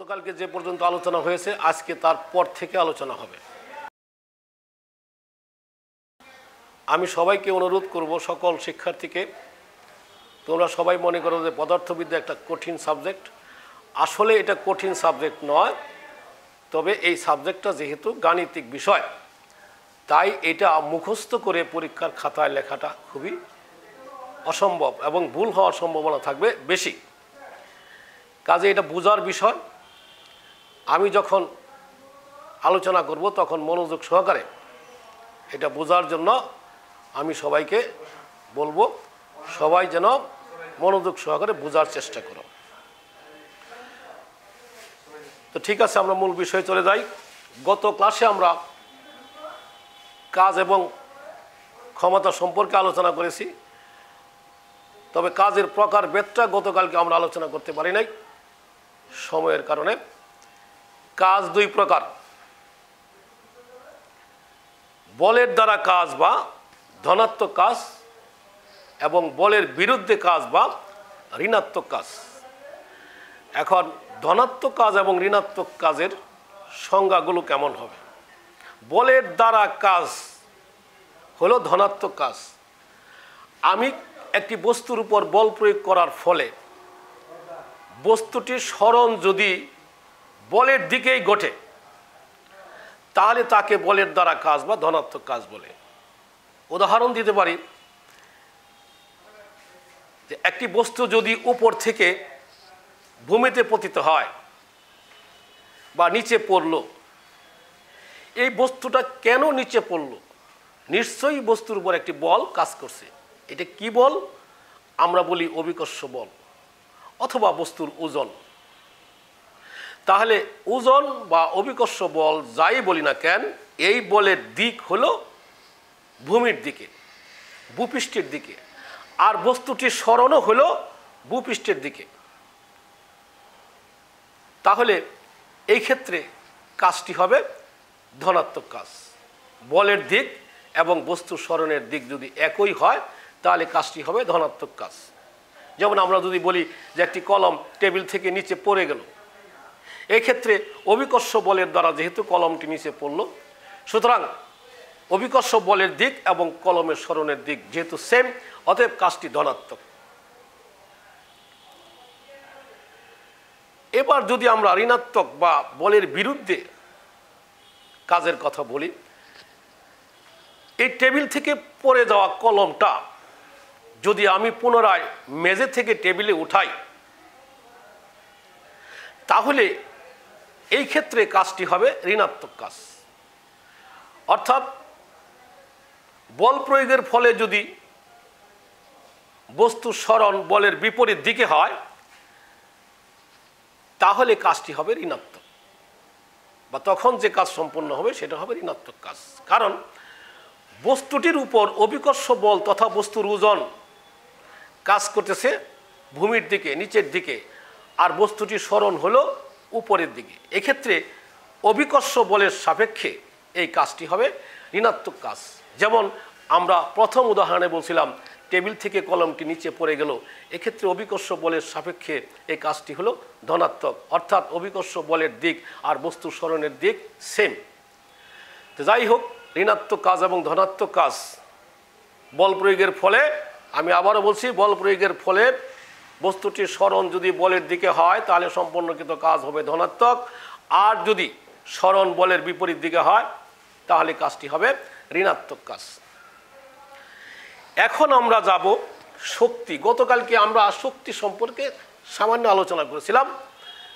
গতকালকে যে পর্যন্ত আলোচনা হয়েছে আজকে তার পর থেকে আলোচনা হবে। আমি সবাইকে অনুরোধ করব, সকল শিক্ষার্থীকে, তোমরা সবাই মনে করো যে পদার্থবিদ্যা একটা কঠিন সাবজেক্ট। আসলে এটা কঠিন সাবজেক্ট নয়, তবে এই সাবজেক্টটা যেহেতু গাণিতিক বিষয় তাই এটা মুখস্থ করে পরীক্ষার খাতায় লেখাটা খুবই অসম্ভব এবং ভুল হওয়ার সম্ভাবনা থাকবে বেশি। কাজে এটা বোঝার বিষয়। আমি যখন আলোচনা করব তখন মনোযোগ সহকারে এটা বোঝার জন্য আমি সবাইকে বলবো, সবাই যেন মনোযোগ সহকারে বোঝার চেষ্টা করো। তো ঠিক আছে, আমরা মূল বিষয়ে চলে যাই। গত ক্লাসে আমরা কাজ এবং ক্ষমতা সম্পর্কে আলোচনা করেছি, তবে কাজের প্রকারভেদটা গতকালকে আমরা আলোচনা করতে পারি নাই সময়ের কারণে। কাজ দুই প্রকার: বলের দ্বারা কাজ বা ধনাত্মক কাজ এবং বলের বিরুদ্ধে কাজ বা ঋণাত্মক কাজ। এখন ধনাত্মক কাজ এবং ঋণাত্মক কাজের সংজ্ঞাগুলো কেমন হবে? বলের দ্বারা কাজ হলো ধনাত্মক কাজ। আমি একটি বস্তুর উপর বল প্রয়োগ করার ফলে বস্তুটির সরণ যদি বলের দিকেই ঘটে তাহলে তাকে বলের দ্বারা কাজ বা ধনাত্মক কাজ বলে। উদাহরণ দিতে পারি যে একটি বস্তু যদি উপর থেকে ভূমিতে পতিত হয় বা নিচে পড়ল, এই বস্তুটা কেন নিচে পড়ল? নিশ্চয়ই বস্তুর উপর একটি বল কাজ করছে। এটা কি বল? আমরা বলি অভিকর্ষ বল অথবা বস্তুর ওজন। তাহলে ওজন বা অভিকর্ষ বল যাই বলি না কেন, এই বলের দিক হলো ভূমির দিকে, ভূপৃষ্ঠের দিকে, আর বস্তুটির সরণও হলো ভূপৃষ্ঠের দিকে। তাহলে এই ক্ষেত্রে কাজটি হবে ধনাত্মক কাজ। বলের দিক এবং বস্তুর সরণের দিক যদি একই হয় তাহলে কাজটি হবে ধনাত্মক কাজ। যেমন আমরা যদি বলি যে একটি কলম টেবিল থেকে নিচে পড়ে গেল, এই ক্ষেত্রে অভিকর্ষ বলের দ্বারা যেহেতু কলমটি নিচে পড়ল, সুতরাং অভিকর্ষ বলের দিক এবং কলমের সরণের দিক যেহেতু সেম, অতএব কাজটি ধনাত্মক। এবার যদি আমরা ঋণাত্মক বা বলের বিরুদ্ধে কাজের কথা বলি, এই টেবিল থেকে পড়ে যাওয়া কলমটা যদি আমি পুনরায় মেঝে থেকে টেবিলে উঠাই তাহলে এই ক্ষেত্রে কাজটি হবে ঋণাত্মক কাজ। অর্থাৎ বল প্রয়োগের ফলে যদি বস্তুর সরণ বলের বিপরীত দিকে হয় তাহলে কাজটি হবে ঋণাত্মক, বা তখন যে কাজ সম্পন্ন হবে সেটা হবে ঋণাত্মক কাজ। কারণ বস্তুটির উপর অভিকর্ষ বল তথা বস্তুর ওজন কাজ করতেছে ভূমির দিকে, নিচের দিকে, আর বস্তুটির সরণ হলো উপরের দিকে। এক্ষেত্রে অভিকর্ষ বলের সাপেক্ষে এই কাজটি হবে ঋণাত্মক কাজ। যেমন আমরা প্রথম উদাহরণে বলছিলাম টেবিল থেকে কলমটি নিচে পড়ে গেল, এক্ষেত্রে অভিকর্ষ বলের সাপেক্ষে এই কাজটি হলো ধনাত্মক, অর্থাৎ অভিকর্ষ বলের দিক আর বস্তুর সরণের দিক সেম। তো যাই হোক, ঋণাত্মক কাজ এবং ধনাত্মক কাজ বল প্রয়োগের ফলে, আমি আবারও বলছি, বল প্রয়োগের ফলে বস্তুটির সরণ যদি বলের দিকে হয় তাহলে সম্পন্নকৃত কাজ হবে ধনাত্মক, আর যদি সরণ বলের বিপরীত দিকে হয় তাহলে কাজটি হবে ঋণাত্মক কাজ। এখন আমরা যাব শক্তি। গতকালকে আমরা শক্তি সম্পর্কে সামান্য আলোচনা করেছিলাম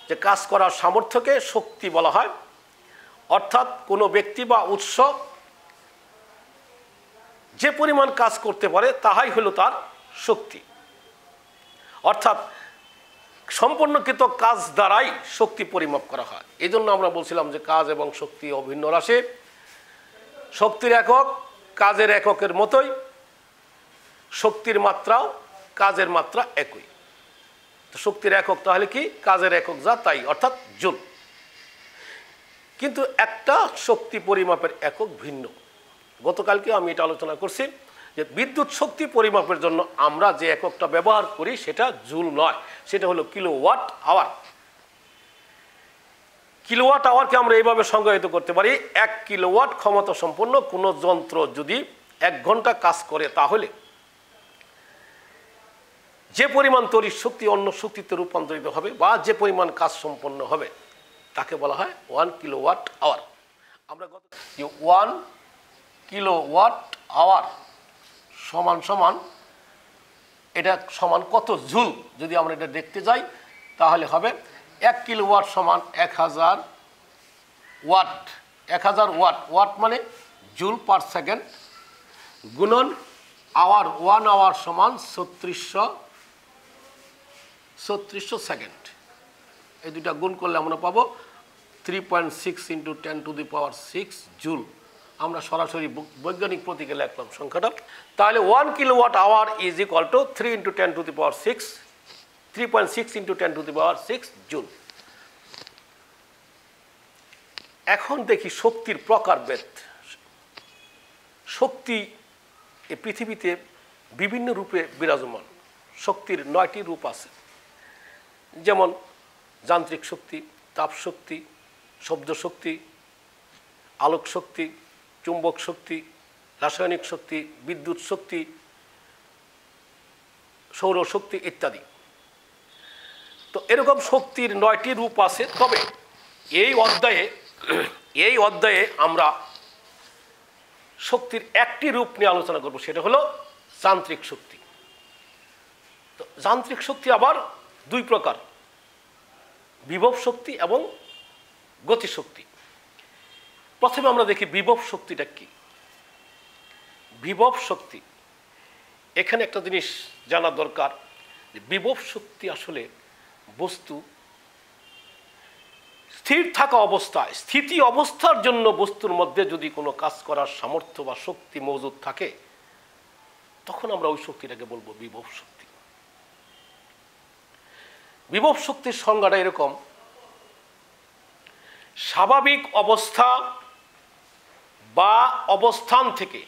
যে কাজ করার সামর্থ্যকে শক্তি বলা হয়। অর্থাৎ কোনো ব্যক্তি বা উৎস যে পরিমাণ কাজ করতে পারে তাহাই হলো তার শক্তি। অর্থাৎ সম্পন্নকৃত কাজ দ্বারাই শক্তি পরিমাপ করা হয়। এই জন্য আমরা বলছিলাম যে কাজ এবং শক্তি অভিন্ন রাশি। শক্তির একক কাজের এককের মতোই, শক্তির মাত্রাও কাজের মাত্রা একই। তো শক্তির একক তাহলে কি? কাজের একক যা তাই, অর্থাৎ জুল। কিন্তু একটা শক্তি পরিমাপের একক ভিন্ন। গতকালকে আমি এটা আলোচনা করছি যে বিদ্যুৎ শক্তি পরিমাপের জন্য আমরা যে এককটা ব্যবহার করি সেটা জুল নয়, সেটা হলো কিলোওয়াট আওয়ার। কিলোওয়াট আওয়ারকে আমরা এইভাবে সংজ্ঞায়িত করতে পারি, 1 কিলোওয়াট ক্ষমতা সম্পন্ন কোনো যন্ত্র যদি 1 ঘন্টা কাজ করে তাহলে যে পরিমাণ তড়িৎ শক্তি অন্য শক্তিতে রূপান্তরিত হবে বা যে পরিমাণ কাজ সম্পন্ন হবে তাকে বলা হয় 1 কিলোওয়াট আওয়ার। আমরা 1 কিলোওয়াট আওয়ার সমান সমান এটা সমান কত জুল, যদি আমরা এটা দেখতে যাই তাহলে হবে 1 কিলোওয়াট সমান 1000 ওয়াট। 1000 ওয়াট, ওয়াট মানে জুল পার সেকেন্ড, গুণন আওয়ার, 1 আওয়ার সমান 3600 সেকেন্ড। এই দুটা গুণ করলে আমরা পাবো 3.6 × 10⁶ জুল। আমরা সরাসরি বৈজ্ঞানিক প্রতীকে লিখলাম সংখ্যাটা। তাহলে 1 kilowatt hour is equal to 3 × 10⁶, 3.6 × 10⁶ joule. এখন দেখি শক্তির প্রকারভেদ। শক্তি এই পৃথিবীতে বিভিন্ন রূপে বিরাজমান। শক্তির 9টি রূপ আছে, যেমন যান্ত্রিক শক্তি, তাপ শক্তি, শব্দ শক্তি, আলোক শক্তি, চুম্বক শক্তি, রাসায়নিক শক্তি, বিদ্যুৎ শক্তি, সৌরশক্তি ইত্যাদি। তো এরকম শক্তির 9টি রূপ আছে। তবে এই অধ্যায়ে আমরা শক্তির একটি রূপ নিয়ে আলোচনা করব, সেটা হলো যান্ত্রিক শক্তি। তো যান্ত্রিক শক্তি আবার 2 প্রকার, বিভব শক্তি এবং গতিশক্তি। প্রথমে আমরা দেখি বিভব শক্তিটা কি। বিভব শক্তি, এখানে একটা জিনিস জানা দরকার যে বিভব শক্তি আসলে বস্তু স্থির থাকা অবস্থায়, স্থিতি অবস্থার জন্য বস্তুর মধ্যে যদি কোনো কাজ করার সামর্থ্য বা শক্তি মজুদ থাকে তখন আমরা ওই শক্তিটাকে বলবো বিভব শক্তি। বিভব শক্তির সংজ্ঞাটা এরকম: স্বাভাবিক অবস্থা বা অবস্থান থেকে,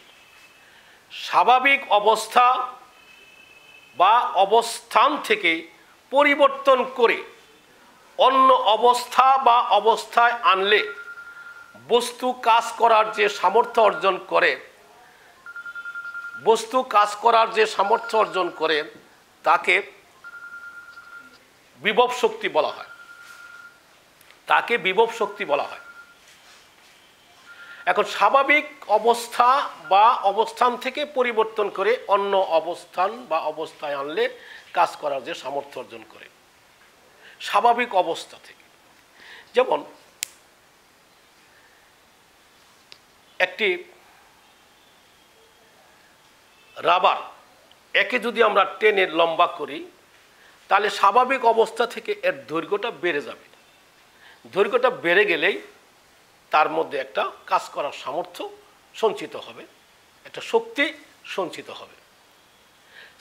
স্বাভাবিক অবস্থা বা অবস্থান থেকে পরিবর্তন করে অন্য অবস্থা বা অবস্থায় আনলে বস্তু কাজ করার যে সামর্থ্য অর্জন করে, বস্তু কাজ করার যে সামর্থ্য অর্জন করে তাকে বিভব শক্তি বলা হয়, তাকে বিভব শক্তি বলা হয়। এখন স্বাভাবিক অবস্থা বা অবস্থান থেকে পরিবর্তন করে অন্য অবস্থান বা অবস্থায় আনলে কাজ করার যে সামর্থ্য অর্জন করে, স্বাভাবিক অবস্থা থেকে। যেমন একটি রাবার একে যদি আমরা টেনে লম্বা করি তাহলে স্বাভাবিক অবস্থা থেকে এর দৈর্ঘ্যটা বেড়ে যাবে। দৈর্ঘ্যটা বেড়ে গেলেই তার মধ্যে একটা কাজ করার সামর্থ্য সঞ্চিত হবে, একটা শক্তি সঞ্চিত হবে।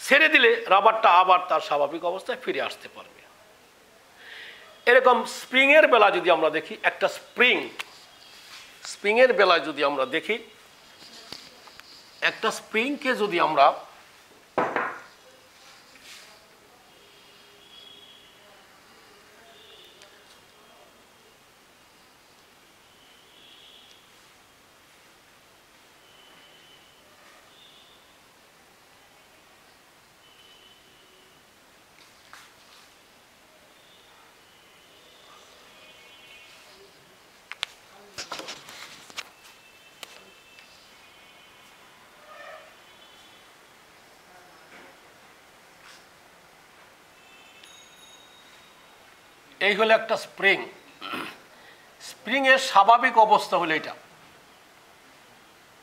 ছেড়ে দিলে রাবারটা আবার তার স্বাভাবিক অবস্থায় ফিরে আসতে পারবে। এরকম স্প্রিংয়ের বেলা যদি আমরা দেখি, একটা স্প্রিংয়ের বেলায় যদি আমরা দেখি, একটা স্প্রিংকে যদি আমরা এই হলো একটা স্প্রিং। স্প্রিংয়ের স্বাভাবিক অবস্থা হলো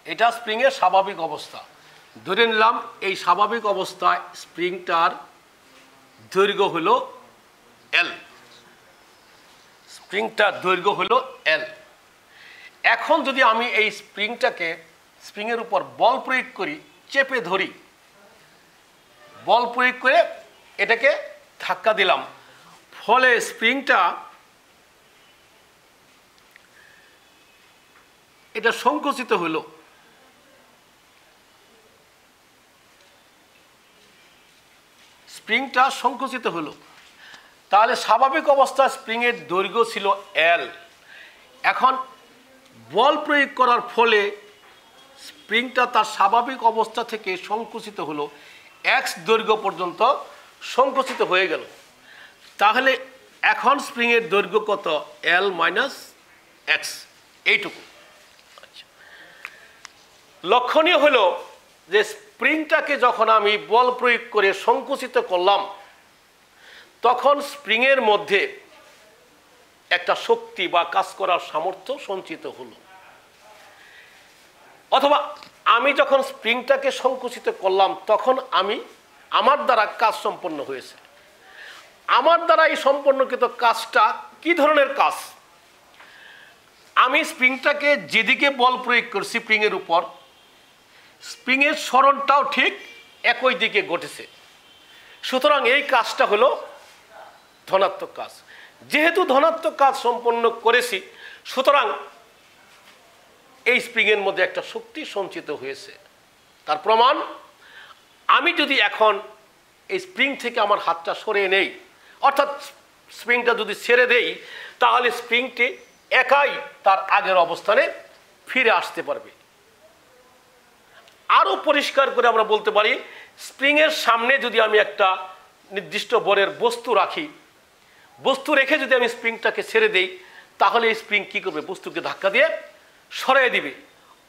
এটা স্প্রিংয়ের স্বাভাবিক অবস্থা। ধরে নিলাম এই স্বাভাবিক অবস্থায় স্প্রিংটার দৈর্ঘ্য হলো এল, স্প্রিংটার দৈর্ঘ্য হলো এল। এখন যদি আমি এই স্প্রিংটাকে, স্প্রিংয়ের উপর বল প্রয়োগ করি, চেপে ধরি, বল প্রয়োগ করে এটাকে ধাক্কা দিলাম, ফলে স্প্রিংটা এটা সংকুচিত হলো। স্প্রিংটা সংকুচিত হলো। তাহলে স্বাভাবিক অবস্থায় স্প্রিংয়ের দৈর্ঘ্য ছিল এল, এখন বল প্রয়োগ করার ফলে স্প্রিংটা তার স্বাভাবিক অবস্থা থেকে সংকুচিত হলো, এক্স দৈর্ঘ্য পর্যন্ত সংকুচিত হয়ে গেল। তাহলে এখন স্প্রিংয়ের দৈর্ঘ্য কত? এল মাইনাস এক্স, এইটুকু। আচ্ছা, লক্ষণীয় হলো যে স্প্রিংটাকে যখন আমি বল প্রয়োগ করে সংকুচিত করলাম, তখন স্প্রিংয়ের মধ্যে একটা শক্তি বা কাজ করার সামর্থ্য সঞ্চিত হলো। অথবা আমি যখন স্প্রিংটাকে সংকুচিত করলাম, তখন আমার দ্বারা কাজ সম্পন্ন হয়েছে। আমার দ্বারা এই সম্পন্নকৃত কাজটা কি ধরনের কাজ? আমি স্প্রিংটাকে যেদিকে বল প্রয়োগ করছি স্প্রিংয়ের উপর, স্প্রিংয়ের সরণটাও ঠিক একই দিকে ঘটেছে। সুতরাং এই কাজটা হলো ধনাত্মক কাজ। যেহেতু ধনাত্মক কাজ সম্পন্ন করেছি, সুতরাং এই স্প্রিংয়ের মধ্যে একটা শক্তি সঞ্চিত হয়েছে। তার প্রমাণ, আমি যদি এখন এই স্প্রিং থেকে আমার হাতটা সরিয়ে নেই, অর্থাৎ স্প্রিংটা যদি ছেড়ে দেই, তাহলে স্প্রিংটি একাই তার আগের অবস্থানে ফিরে আসতে পারবে। আরও পরিষ্কার করে আমরা বলতে পারি, স্প্রিংয়ের সামনে যদি আমি একটা নির্দিষ্ট বরের বস্তু রাখি, বস্তু রেখে যদি আমি স্প্রিংটাকে ছেড়ে দেই, তাহলে এই স্প্রিং কী করবে? বস্তুকে ধাক্কা দিয়ে সরিয়ে দিবে।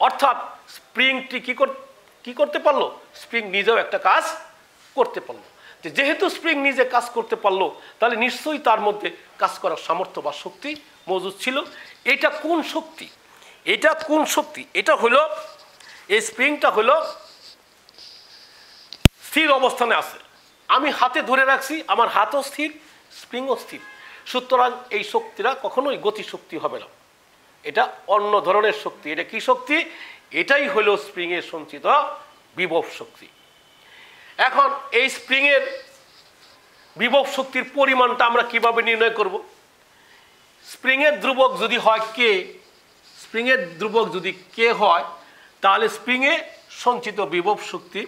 অর্থাৎ স্প্রিংটি কি করতে পারলো? স্প্রিং নিজেও একটা কাজ করতে পারলো। যেহেতু স্প্রিং নিজে কাজ করতে পারলো, তাহলে নিশ্চয়ই তার মধ্যে কাজ করার সামর্থ্য বা শক্তি মজুদ ছিল। এটা কোন শক্তি? এটা হলো, এই স্প্রিংটা হলো স্থির অবস্থানে আছে। আমি হাতে ধরে রাখছি, আমার হাতও স্থির, স্প্রিংও স্থির। সুতরাং এই শক্তিটা কখনোই গতিশক্তি হবে না, এটা অন্য ধরনের শক্তি। এটা কি শক্তি? এটাই হলো স্প্রিংয়ের সঞ্চিত বিভব শক্তি। এখন এই স্প্রিংয়ের বিভব শক্তির পরিমাণটা আমরা কিভাবে নির্ণয় করব? স্প্রিংয়ের ধ্রুবক যদি হয় কে, স্প্রিংয়ের ধ্রুবক যদি কে হয়, তাহলে স্প্রিংয়ে সঞ্চিত বিভব শক্তি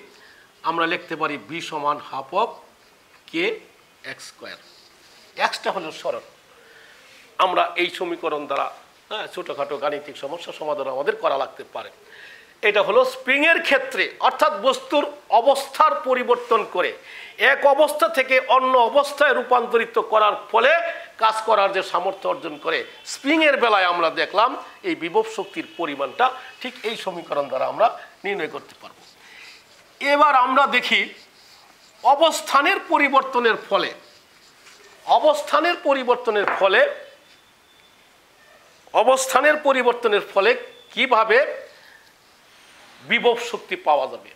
আমরা লিখতে পারি বি সমান half of K x square. Extra হলো সরণ। আমরা এই সমীকরণ দ্বারা ছোটোখাটো গাণিতিক সমস্যা সমাধান আমাদের করা লাগতে পারে। এটা হলো স্প্রিংয়ের ক্ষেত্রে, অর্থাৎ বস্তুর অবস্থার পরিবর্তন করে এক অবস্থা থেকে অন্য অবস্থায় রূপান্তরিত করার ফলে কাজ করার যে সামর্থ্য অর্জন করে, স্প্রিংয়ের বেলায় আমরা দেখলাম এই বিভব শক্তির পরিমাণটা ঠিক এই সমীকরণ দ্বারা আমরা নির্ণয় করতে পারব। এবার আমরা দেখি অবস্থানের পরিবর্তনের ফলে কিভাবে বিভব শক্তি পাওয়া যাবে।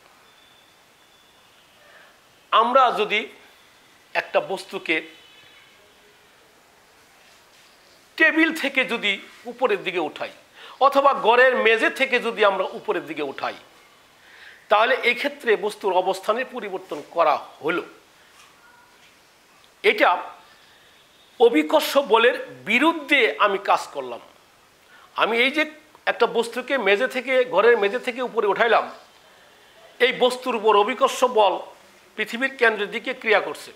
আমরা যদি একটা বস্তুকে টেবিল থেকে যদি উপরের দিকে উঠাই, অথবা ঘরের মেঝে থেকে যদি আমরা উপরের দিকে উঠাই, তাহলে এক্ষেত্রে বস্তুর অবস্থানের পরিবর্তন করা হলো। এটা অভিকর্ষ বলের বিরুদ্ধে আমি কাজ করলাম। আমি এই যে একটা বস্তুকে ঘরের মেঝে থেকে উপরে উঠাইলাম, এই বস্তুর উপর অভিকর্ষ বল পৃথিবীর কেন্দ্রের দিকে ক্রিয়া করছে,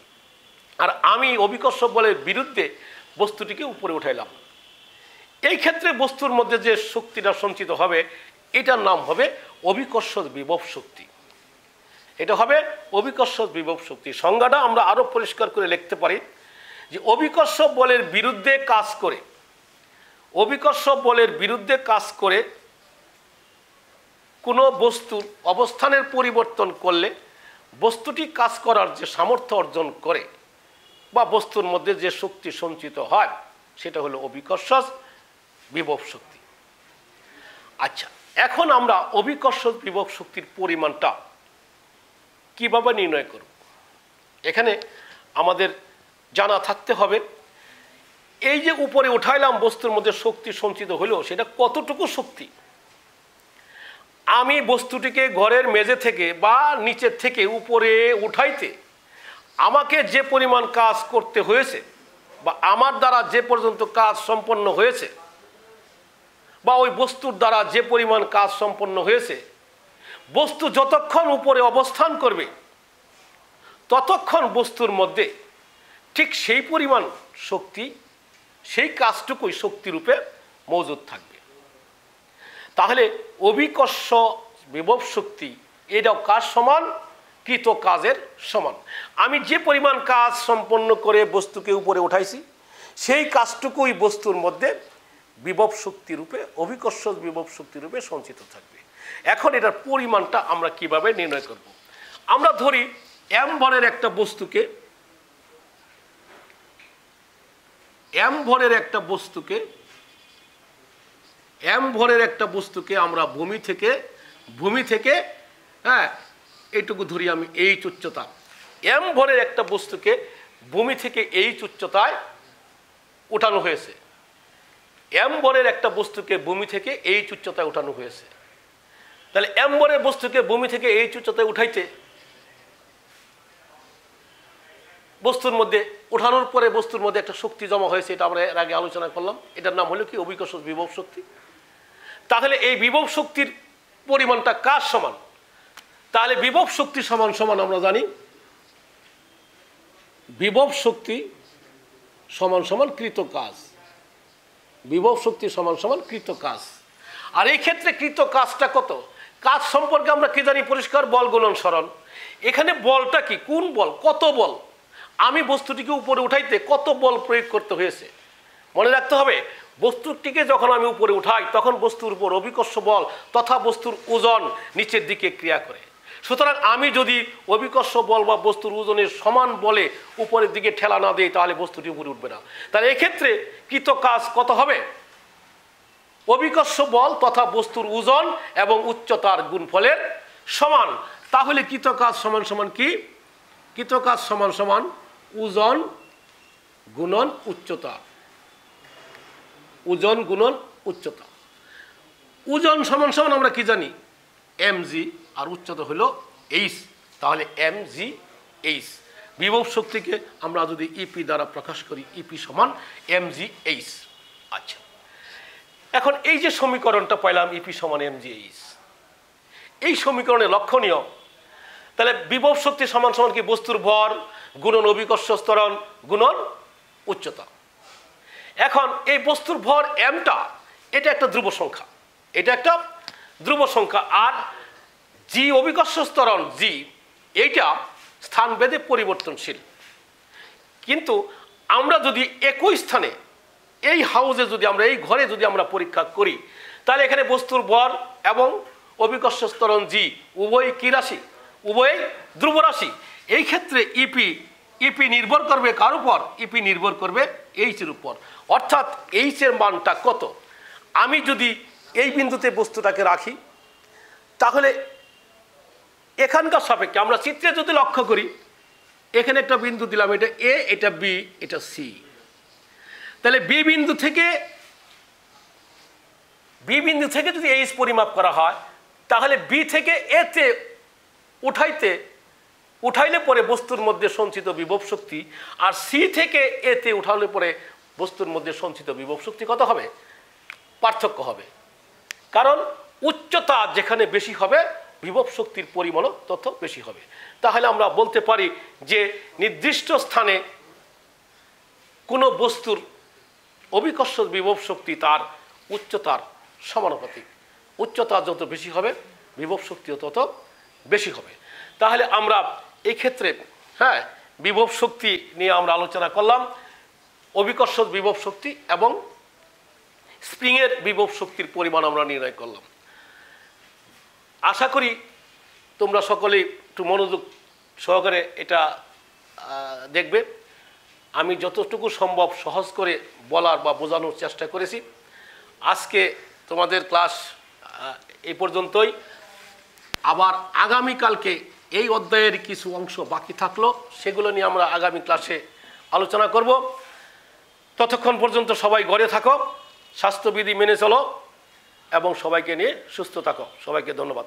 আর আমি অভিকর্ষ বলের বিরুদ্ধে বস্তুটিকে উপরে উঠাইলাম। এই ক্ষেত্রে বস্তুর মধ্যে যে শক্তিটা সঞ্চিত হবে, এটার নাম হবে অভিকর্ষ বিভব শক্তি। এটা হবে অভিকর্ষ বিভব শক্তি। সংজ্ঞাটা আমরা আরো পরিষ্কার করে লিখতে পারি যে অভিকর্ষ বলের বিরুদ্ধে কাজ করে কোনো বস্তুর অবস্থানের পরিবর্তন করলে বস্তুটি কাজ করার যে সামর্থ্য অর্জন করে বা বস্তুর মধ্যে যে শক্তি সঞ্চিত হয়, সেটা হলো অভিকর্ষ বিভব শক্তি। আচ্ছা, এখন আমরা অভিকর্ষ বিভব শক্তির পরিমাণটা কিভাবে নির্ণয় করব? এখানে আমাদের জানা থাকতে হবে, এই যে উপরে উঠাইলাম বস্তুর মধ্যে শক্তি সঞ্চিত হলো, সেটা কতটুকু শক্তি। আমি বস্তুটিকে ঘরের মেঝে থেকে বা নিচের থেকে উপরে উঠাইতে আমাকে যে পরিমাণ কাজ করতে হয়েছে, বা আমার দ্বারা যে পর্যন্ত কাজ সম্পন্ন হয়েছে, বা ওই বস্তুর দ্বারা যে পরিমাণ কাজ সম্পন্ন হয়েছে, বস্তু যতক্ষণ উপরে অবস্থান করবে ততক্ষণ বস্তুর মধ্যে ঠিক সেই পরিমাণ শক্তি, সেই কাজটুকুই শক্তিরূপে মজুদ থাকবে। তাহলে অভিকর্ষ বিভব শক্তি এটাও কাজ সমান, কৃত কাজের সমান। আমি যে পরিমাণ কাজ সম্পন্ন করে বস্তুকে উপরে উঠাইছি সেই কাজটুকুই বস্তুর মধ্যে বিভব শক্তি রূপে, অভিকর্ষ বিভব শক্তি রূপে সঞ্চিত থাকবে। এখন এটার পরিমাণটা আমরা কিভাবে নির্ণয় করব? আমরা ধরি m ভরের একটা বস্তুকে, m ভরের একটা বস্তুকে আমরা ভূমি থেকে হ্যাঁ এইটুকু ধরি আমি, এইচ উচ্চতা, m ভরের একটা বস্তুকে ভূমি থেকে এইচ উচ্চতায় উঠানো হয়েছে। m ভরের একটা বস্তুকে ভূমি থেকে এইচ উচ্চতায় উঠানো হয়েছে। তাহলে m ভরের বস্তুকে ভূমি থেকে এইচ উচ্চতায় উঠাইতে বস্তুর মধ্যে উঠানোর পরে বস্তুর মধ্যে একটা শক্তি জমা হয়েছে, এটা আমরা এর আগে আলোচনা করলাম। এটার নাম হলো কি? অভিকর্ষ বিভব শক্তি। তাহলে এই বিভব শক্তির পরিমাণটা কাজ সমান। তাহলে বিভব শক্তি সমান সমান আমরা জানি বিভব শক্তি সমান সমান কৃত কাজ। বিভব শক্তি সমান সমান কৃত কাজ। আর এই ক্ষেত্রে কৃত কাজটা কত? কাজ সম্পর্কে আমরা কি জানি? পরিষ্কার, বল গুণন সরণ। এখানে বলটা কি? কোন বল? কত বল? আমি বস্তুটিকে উপরে উঠাইতে কত বল প্রয়োগ করতে হয়েছে মনে রাখতে হবে। বস্তুটিকে যখন আমি উপরে উঠাই তখন বস্তুর উপর অভিকর্ষ বল তথা বস্তুর ওজন নিচের দিকে ক্রিয়া করে। সুতরাং আমি যদি অভিকর্ষ বল বা বস্তুর ওজনের সমান বলে উপরের দিকে ঠেলা না দিই তাহলে বস্তুটি উপরে উঠবে না। তাহলে এক্ষেত্রে কৃত কাজ কত হবে? অভিকর্ষ বল তথা বস্তুর ওজন এবং উচ্চতার গুণফলের সমান। তাহলে কৃত কাজ সমান সমান কি? কৃত কাজ সমান সমান ওজন গুণন উচ্চতা। ওজন গুণন উচ্চতা। ওজন সমান সমান আমরা কি জানি? mg, আর উচ্চতা হলো h। তাহলে mg h। বিভব শক্তিকে আমরা যদি ইপি দ্বারা প্রকাশ করি, ইপি সমান mg h। আচ্ছা, এখন এই যে সমীকরণটা পাইলাম ইপি সমান mg h, এই সমীকরণে লক্ষণীয় তাহলে বিভব শক্তি সমান সমান কি? বস্তুর ভর গুণন অভিকর্ষ ত্বরণ গুণন উচ্চতা। এখন এই বস্তুর ভর mটা এটা একটা ধ্রুব সংখ্যা, এটা একটা ধ্রুব সংখ্যা। আর জি অভিকর্ষ ত্বরণ জি এইটা স্থানভেদে পরিবর্তনশীল। কিন্তু আমরা যদি একই স্থানে এই হাউসে যদি আমরা এই ঘরে যদি আমরা পরীক্ষা করি তাহলে এখানে বস্তুর ভর এবং অভিকর্ষ ত্বরণ জি উভয় কি রাশি? উভয় ধ্রুব রাশি। এই ক্ষেত্রে ইপি নির্ভর করবে কার উপর? ইপি নির্ভর করবে এইচের উপর। অর্থাৎ এইচের মানটা কত? আমি যদি এই বিন্দুতে বস্তুটাকে রাখি তাহলে এখানকার সাপেক্ষে আমরা চিত্রে যদি লক্ষ্য করি, এখানে একটা বিন্দু দিলাম, এটা এ, এটা বি, এটা সি। তাহলে বি বিন্দু থেকে যদি এইচ পরিমাপ করা হয় তাহলে বি থেকে এতে উঠাইলে পরে বস্তুর মধ্যে সঞ্চিত বিভব শক্তি, আর সি থেকে এতে উঠালে পরে বস্তুর মধ্যে সঞ্চিত বিভব শক্তি কত হবে? পার্থক্য হবে। কারণ উচ্চতা যেখানে বেশি হবে বিভব শক্তির পরিমাণও তত বেশি হবে। তাহলে আমরা বলতে পারি যে নির্দিষ্ট স্থানে কোনো বস্তুর অভিকর্ষ বিভব শক্তি তার উচ্চতার সমানুপাতিক। উচ্চতা যত বেশি হবে বিভব শক্তিও তত বেশি হবে। তাহলে আমরা এই ক্ষেত্রে বিভব শক্তি নিয়ে আমরা আলোচনা করলাম, অভিকর্ষ বিভব শক্তি এবং স্প্রিংয়ের বিভব শক্তির পরিমাণ আমরা নির্ণয় করলাম। আশা করি তোমরা সকলেই একটু মনোযোগ সহকারে এটা দেখবে। আমি যতটুকু সম্ভব সহজ করে বলার বা বোঝানোর চেষ্টা করেছি। আজকে তোমাদের ক্লাস এই পর্যন্তই। আবার আগামীকালকে এই অধ্যায়ের কিছু অংশ বাকি থাকলো, সেগুলো নিয়ে আমরা আগামী ক্লাসে আলোচনা করব। ততক্ষণ পর্যন্ত সবাই ঘরে থাকো, স্বাস্থ্যবিধি মেনে চলো এবং সবাইকে নিয়ে সুস্থ থাকো। সবাইকে ধন্যবাদ।